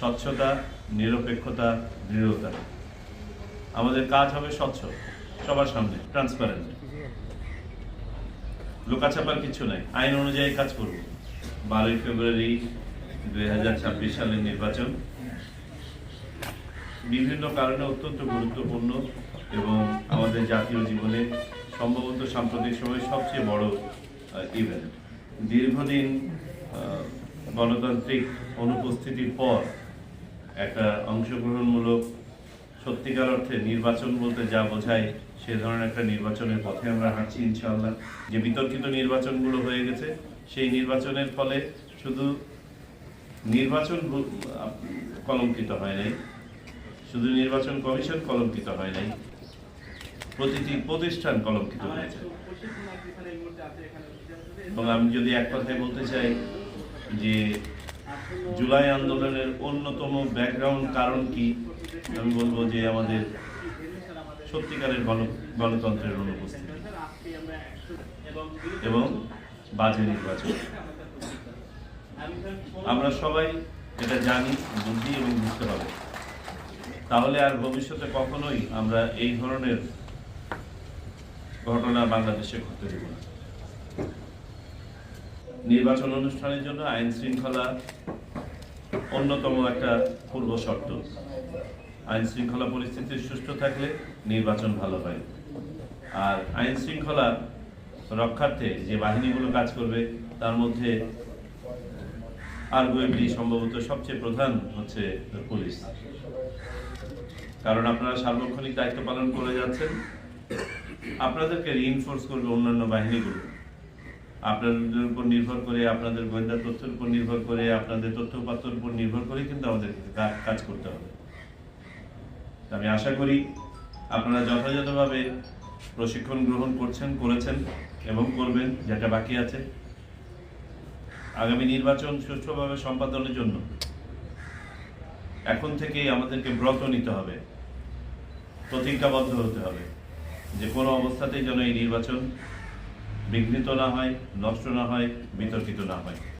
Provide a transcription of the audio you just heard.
স্বচ্ছতা, নিরপেক্ষতা, দৃঢ়তা। আমাদের কাজ হবে স্বচ্ছ, সবার সামনে, ট্রান্সপারেন্ট। লুকাছাপার কিছু নাই, আইন অনুযায়ী কাজ করব। 12ই ফেব্রুয়ারি 2026 সালের নির্বাচন বিভিন্ন কারণে অত্যন্ত গুরুত্বপূর্ণ এবং আমাদের জাতীয় জীবনে সম্ভবত সাম্প্রতিক সময়ে সবচেয়ে বড় ইভেন্ট। দীর্ঘদিন গণতান্ত্রিক অনুপস্থিতির পর একটা অংশগ্রহণমূলক সত্যিকার অর্থে নির্বাচন বলতে যা বোঝায় সে ধরনের একটা নির্বাচনের পথে আমরা হাঁটছি ইনশাআল্লাহ। যে বিতর্কিত নির্বাচনগুলো হয়ে গেছে সেই নির্বাচনের ফলে শুধু নির্বাচন কলঙ্কিত হয় নাই, শুধু নির্বাচন কমিশন কলঙ্কিত হয় নাই, প্রতিটি প্রতিষ্ঠান কলঙ্কিত হয়েছে। এবং আমি যদি এক কথায় বলতে চাই যে জুলাই আন্দোলনের অন্যতম ব্যাকগ্রাউন্ড কারণ কি, আমি বলবো যে আমাদের সত্যিকারের গণতন্ত্রের অনুপস্থিতি এবং বাজে নির্বাচন। আমরা সবাই এটা জানি, বুঝি এবং বুঝতে হবে। তাহলে আর ভবিষ্যতে কখনোই আমরা এই ধরনের ঘটনা বাংলাদেশে ঘটতে দেব না। নির্বাচন অনুষ্ঠানের জন্য আইন শৃঙ্খলা অন্যতম একটা পূর্ব শর্ত। আইন শৃঙ্খলা পরিস্থিতি সুষ্ঠু থাকলে নির্বাচন ভালো হয়। আর আইন শৃঙ্খলা রক্ষার্থে যে বাহিনীগুলো কাজ করবে তার মধ্যে আর্গুয়েবলি সম্ভবত সবচেয়ে প্রধান হচ্ছে পুলিশ। কারণ আপনারা সার্বক্ষণিক দায়িত্ব পালন করে যাচ্ছেন, আপনাদেরকে রিইনফোর্স করবে অন্যান্য বাহিনীগুলো। আপনাদের উপর নির্ভর করে, আপনাদের গোয়েন্দা তথ্যের উপর নির্ভর করে, আপনাদের তথ্য উপাত্তের উপর নির্ভর করে কিন্তু আমাদের কাজ করতে হবে। আমি আশা করি আপনারা যথাযথভাবে প্রশিক্ষণ গ্রহণ করেছেন এবং করবেন, যেটা বাকি আছে। আগামী নির্বাচন সুষ্ঠুভাবে সম্পাদনের জন্য এখন থেকেই আমাদেরকে ব্রত নিতে হবে, প্রতিজ্ঞাবদ্ধ হতে হবে যে কোনো অবস্থাতেই যেন এই নির্বাচন বিঘ্নিত না হয়, নষ্ট না হয়, বিতর্কিত না হয়।